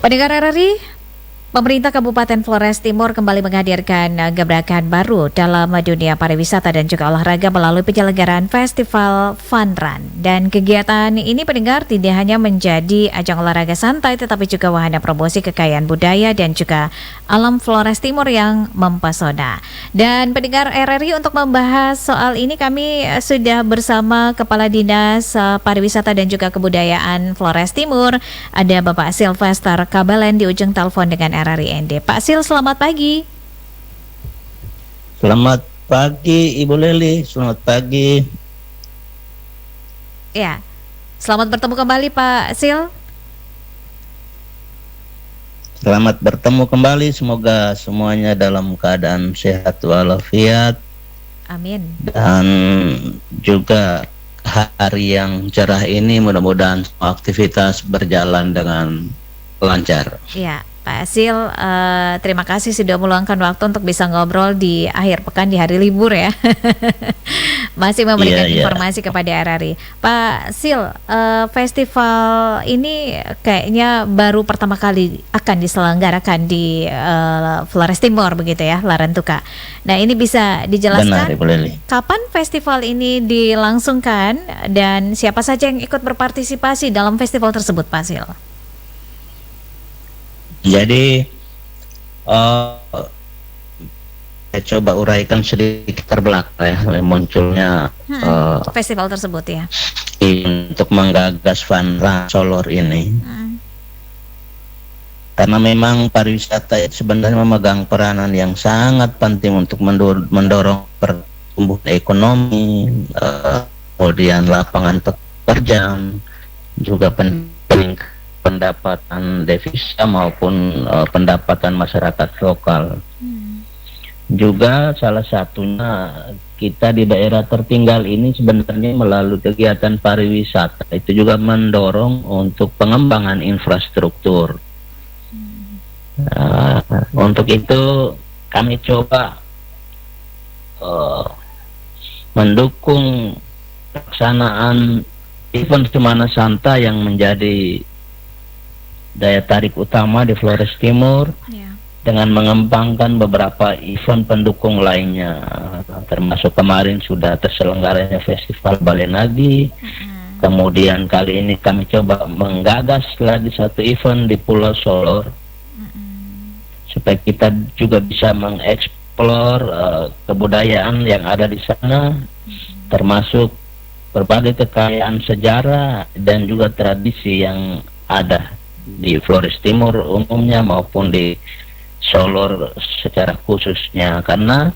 Pendengar RRI, pemerintah Kabupaten Flores Timur kembali menghadirkan gebrakan baru dalam dunia pariwisata dan juga olahraga melalui penyelenggaraan Festival Fun Run. Dan kegiatan ini pendengar tidak hanya menjadi ajang olahraga santai tetapi juga wahana promosi kekayaan budaya dan juga alam Flores Timur yang mempesona. Dan pendengar RRI, untuk membahas soal ini kami sudah bersama Kepala Dinas Pariwisata dan juga Kebudayaan Flores Timur, ada Bapak Sylvester Kabelen di ujung telepon dengan RRI ND. Pak Sil, selamat pagi. Selamat pagi Ibu Leli, selamat pagi. Ya, selamat bertemu kembali Pak Sil. Selamat bertemu kembali, semoga semuanya dalam keadaan sehat walafiat. Amin. Dan juga hari yang cerah ini mudah-mudahan aktivitas berjalan dengan lancar. Ya, Pak Sil, terima kasih sudah meluangkan waktu untuk bisa ngobrol di akhir pekan di hari libur ya. Masih memberikan informasi kepada RRI. Pak Sil, festival ini kayaknya baru pertama kali akan diselenggarakan di Flores Timur begitu ya, Larantuka. Nah, ini bisa dijelaskan kapan festival ini dilangsungkan dan siapa saja yang ikut berpartisipasi dalam festival tersebut, Pak Sil? Jadi saya coba uraikan sedikit terbelakang ya munculnya festival tersebut ya, untuk menggagas Fun Run Solor ini. Karena memang pariwisata itu sebenarnya memegang peranan yang sangat penting untuk mendorong pertumbuhan ekonomi, kemudian lapangan pekerjaan, juga pendapatan devisa maupun pendapatan masyarakat lokal. Juga salah satunya kita di daerah tertinggal ini sebenarnya melalui kegiatan pariwisata itu juga mendorong untuk pengembangan infrastruktur. Untuk itu kami coba mendukung pelaksanaan event Semana Santa yang menjadi daya tarik utama di Flores Timur dengan mengembangkan beberapa event pendukung lainnya, termasuk kemarin sudah terselenggaranya Festival Balenagi. Kemudian kali ini kami coba menggagas lagi satu event di Pulau Solor supaya kita juga bisa mengeksplor kebudayaan yang ada di sana, termasuk berbagai kekayaan sejarah dan juga tradisi yang ada di Flores Timur umumnya maupun di Solor secara khususnya, karena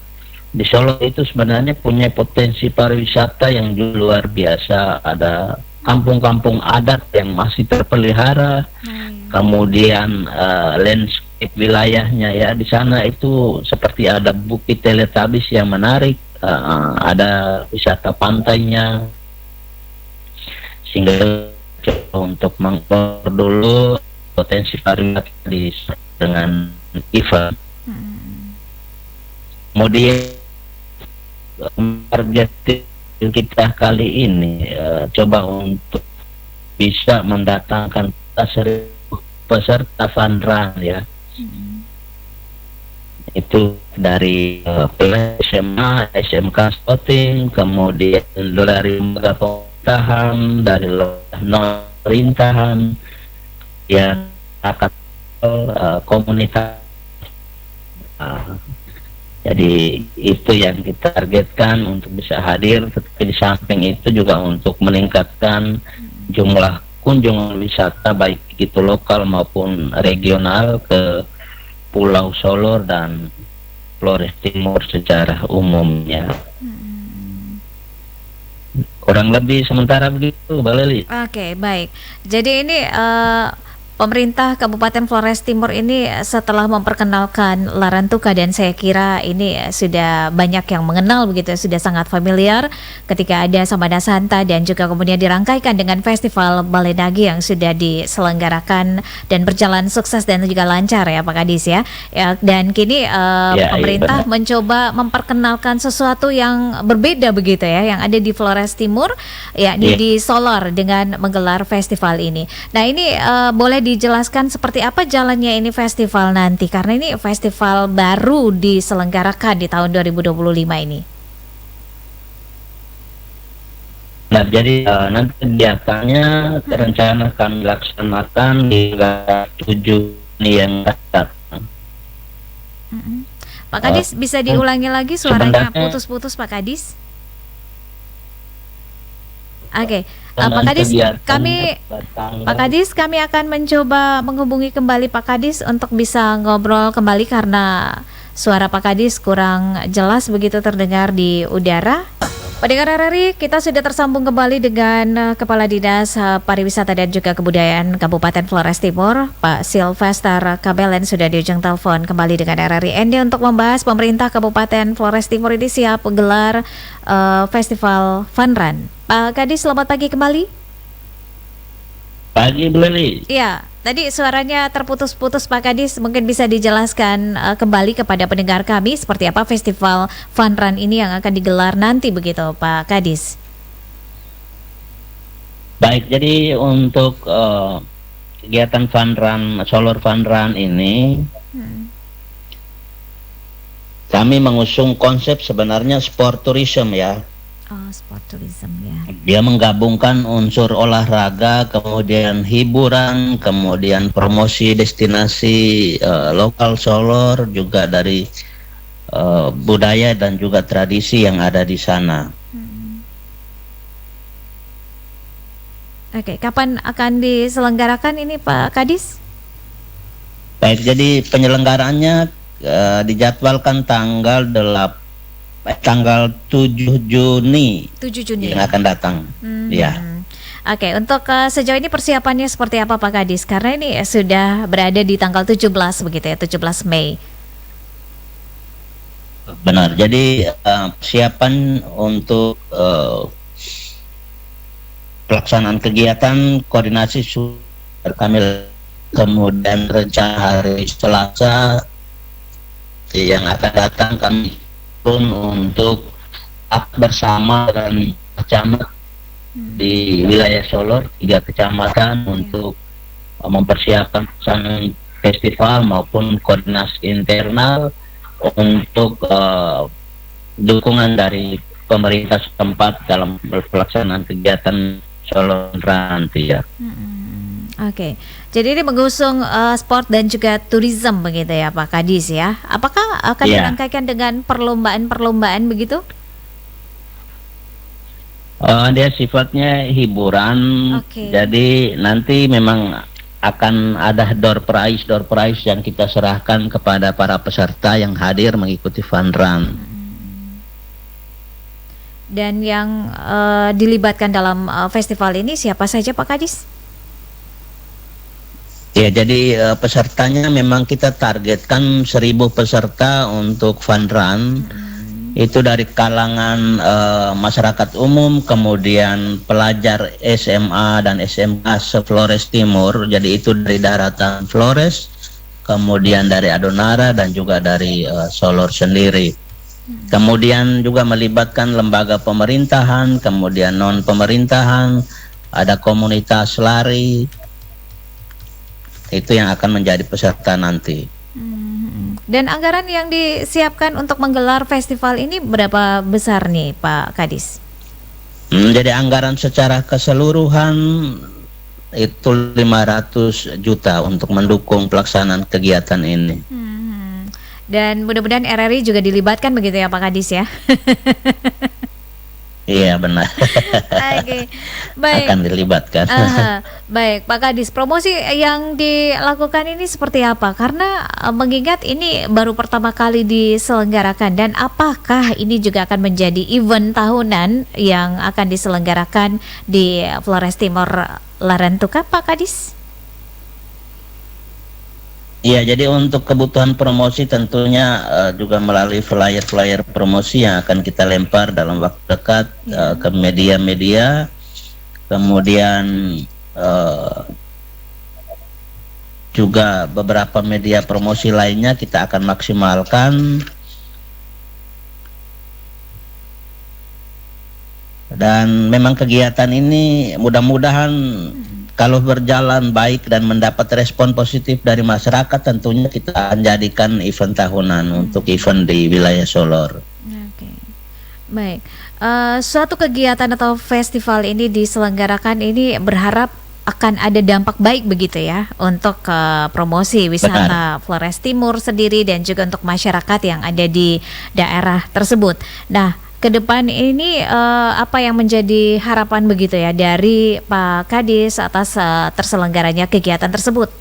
di Solor itu sebenarnya punya potensi pariwisata yang luar biasa. Ada kampung-kampung adat yang masih terpelihara, kemudian landscape wilayahnya ya di sana itu seperti ada bukit Teletubbies yang menarik, ada wisata pantainya, sehingga untuk mengukur dulu potensi pariwisata dengan event. Kemudian target kita kali ini coba untuk bisa mendatangkan 1.000 peserta Fun Run ya. Itu dari SMA, SMK Scouting, kemudian dari lembaga pemerintahan, dari non pemerintahan, ya akan komunitas. Jadi itu yang kita targetkan untuk bisa hadir. Tetapi di samping itu juga untuk meningkatkan jumlah kunjungan wisata baik itu lokal maupun regional ke Pulau Solor dan Flores Timur secara umumnya. Kurang lebih sementara begitu, Mbak Leli. Oke, baik. Jadi ini pemerintah Kabupaten Flores Timur ini setelah memperkenalkan Larantuka, dan saya kira ini sudah banyak yang mengenal begitu, sudah sangat familiar ketika ada Samana Santa dan juga kemudian dirangkaikan dengan Festival Balenagi yang sudah diselenggarakan dan berjalan sukses dan juga lancar ya Pak Kadis ya. Dan kini pemerintah mencoba memperkenalkan sesuatu yang berbeda begitu ya, yang ada di Flores Timur, yakni di Solor dengan menggelar festival ini. Nah ini boleh dijelaskan seperti apa jalannya ini festival nanti? Karena ini festival baru diselenggarakan di tahun 2025 ini. Nah, jadi nanti kegiatannya rencana akan dilaksanakan hingga 7 Juni yang datang. Pak Kadis, bisa diulangi lagi, suaranya sebenarnya putus-putus Pak Kadis. Oke, dengan Pak Kadis, kegiatan Pak Kadis, kami akan mencoba menghubungi kembali Pak Kadis untuk bisa ngobrol kembali karena suara Pak Kadis kurang jelas begitu terdengar di udara. Pendengar RRI, kita sudah tersambung kembali dengan Kepala Dinas Pariwisata dan juga Kebudayaan Kabupaten Flores Timur, Pak Sylvester Kabelen, sudah di ujung telepon kembali dengan RRI ND untuk membahas pemerintah Kabupaten Flores Timur ini siap menggelar Festival Fun Run. Pak Kadis, selamat pagi kembali. Pagi, Bu Leli. Iya, tadi suaranya terputus-putus Pak Kadis, mungkin bisa dijelaskan kembali kepada pendengar kami seperti apa Festival Fun Run ini yang akan digelar nanti begitu Pak Kadis. Baik, jadi untuk kegiatan Fun Run, Solar Fun Run ini kami mengusung konsep sebenarnya sport tourism ya. Oh, sport tourism ya. Dia menggabungkan unsur olahraga, kemudian hiburan, kemudian promosi destinasi lokal Solor, juga dari budaya dan juga tradisi yang ada di sana. Oke, kapan akan diselenggarakan ini Pak Kadis? Baik, jadi penyelenggaraannya dijadwalkan tanggal 7 Juni 7 Juni yang akan datang. Ya. Oke, untuk sejauh ini persiapannya seperti apa Pak Kadis? Karena ini sudah berada di tanggal 17 begitu ya, 17 Mei. Benar. Jadi persiapan untuk pelaksanaan kegiatan koordinasi kami, kemudian rencana hari Selasa yang akan datang kami pun untuk bersama dengan camat di wilayah Solor, 3 kecamatan untuk mempersiapkan pelaksanaan festival maupun koordinasi internal untuk dukungan dari pemerintah setempat dalam pelaksanaan kegiatan Solor nanti ya. Oke, jadi ini mengusung sport dan juga tourism begitu ya Pak Kadis ya. Apakah akan dirangkaikan dengan perlombaan-perlombaan begitu? Dia sifatnya hiburan, jadi nanti memang akan ada door prize yang kita serahkan kepada para peserta yang hadir mengikuti Fun Run. Dan yang dilibatkan dalam festival ini siapa saja Pak Kadis? Ya, jadi pesertanya memang kita targetkan 1.000 peserta untuk Fun Run. Itu dari kalangan masyarakat umum, kemudian pelajar SMA dan SMK se-Flores Timur. Jadi itu dari daratan Flores, kemudian dari Adonara dan juga dari Solor sendiri. Kemudian juga melibatkan lembaga pemerintahan, kemudian non pemerintahan, ada komunitas lari. Itu yang akan menjadi peserta nanti. Dan anggaran yang disiapkan untuk menggelar festival ini berapa besar nih Pak Kadis? Jadi anggaran secara keseluruhan itu 500 juta untuk mendukung pelaksanaan kegiatan ini. Dan mudah-mudahan RRI juga dilibatkan begitu ya Pak Kadis ya? Iya benar. Oke, baik. Akan dilibatkan. Baik, Pak Kadis, promosi yang dilakukan ini seperti apa? Karena mengingat ini baru pertama kali diselenggarakan, dan apakah ini juga akan menjadi event tahunan yang akan diselenggarakan di Flores Timur Larantuka, Pak Kadis? Iya, jadi untuk kebutuhan promosi tentunya juga melalui flyer-flyer promosi yang akan kita lempar dalam waktu dekat ke media-media, kemudian juga beberapa media promosi lainnya kita akan maksimalkan, dan memang kegiatan ini mudah-mudahan kalau berjalan baik dan mendapat respon positif dari masyarakat, tentunya kita akan jadikan event tahunan untuk event di wilayah Solor. Oke. Baik. Suatu kegiatan atau festival ini diselenggarakan ini berharap akan ada dampak baik begitu ya untuk promosi wisata Flores Timur sendiri dan juga untuk masyarakat yang ada di daerah tersebut. Nah, ke depan ini apa yang menjadi harapan begitu ya dari Pak Kadis atas terselenggaranya kegiatan tersebut?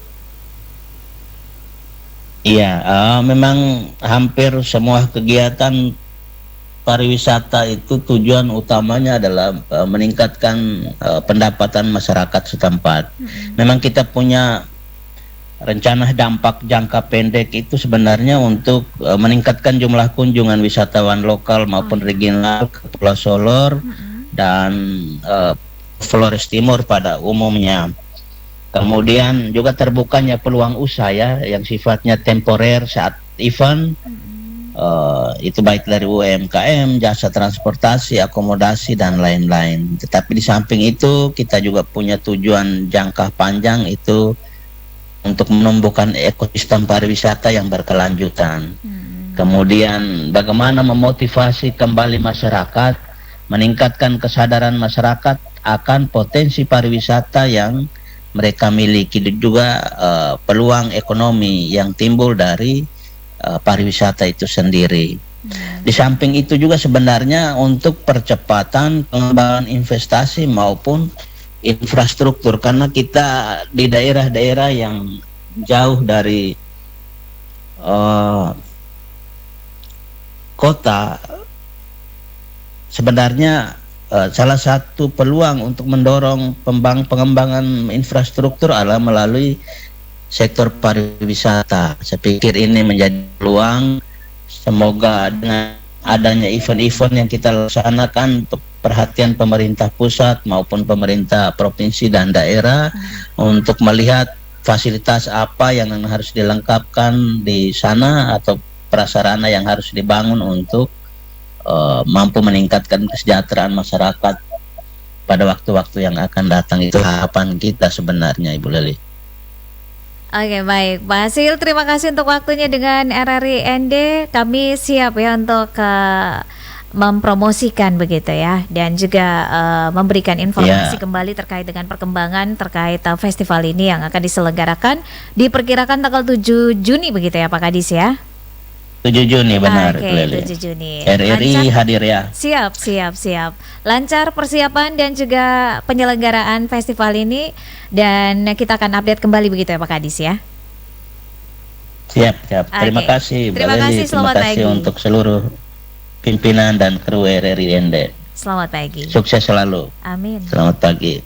Iya, memang hampir semua kegiatan pariwisata itu tujuan utamanya adalah meningkatkan pendapatan masyarakat setempat. Memang kita punya rencana dampak jangka pendek itu sebenarnya untuk meningkatkan jumlah kunjungan wisatawan lokal maupun regional ke Pulau Solor dan Flores Timur pada umumnya. Kemudian juga terbukanya peluang usaha ya yang sifatnya temporer saat event, itu baik dari UMKM, jasa transportasi, akomodasi dan lain-lain. Tetapi di samping itu kita juga punya tujuan jangka panjang itu untuk menumbuhkan ekosistem pariwisata yang berkelanjutan. Kemudian bagaimana memotivasi kembali masyarakat, meningkatkan kesadaran masyarakat akan potensi pariwisata yang mereka miliki, dan juga peluang ekonomi yang timbul dari pariwisata itu sendiri. Di samping itu juga sebenarnya untuk percepatan pengembangan investasi maupun infrastruktur, karena kita di daerah-daerah yang jauh dari kota, sebenarnya salah satu peluang untuk mendorong pengembangan infrastruktur adalah melalui sektor pariwisata. Saya pikir ini menjadi peluang. Semoga dengan adanya event-event yang kita laksanakan, perhatian pemerintah pusat maupun pemerintah provinsi dan daerah untuk melihat fasilitas apa yang harus dilengkapkan di sana atau prasarana yang harus dibangun untuk mampu meningkatkan kesejahteraan masyarakat pada waktu-waktu yang akan datang. Itu harapan kita sebenarnya, Ibu Leli. Oke, baik Pak Hasil, terima kasih untuk waktunya dengan RRI ND. Kami siap ya untuk mempromosikan begitu ya, dan juga memberikan informasi kembali terkait dengan perkembangan terkait festival ini yang akan diselenggarakan diperkirakan tanggal 7 Juni begitu ya Pak Kadis ya. 7 Juni benar. Oke, 7 Juni. RRI hadir ya. Siap. Lancar persiapan dan juga penyelenggaraan festival ini, dan kita akan update kembali begitu ya Pak Kadis ya. Siap. Terima kasih. Terima kasih, selamat pagi untuk seluruh pimpinan dan kru RRI ND. Selamat pagi. Sukses selalu. Amin. Selamat pagi.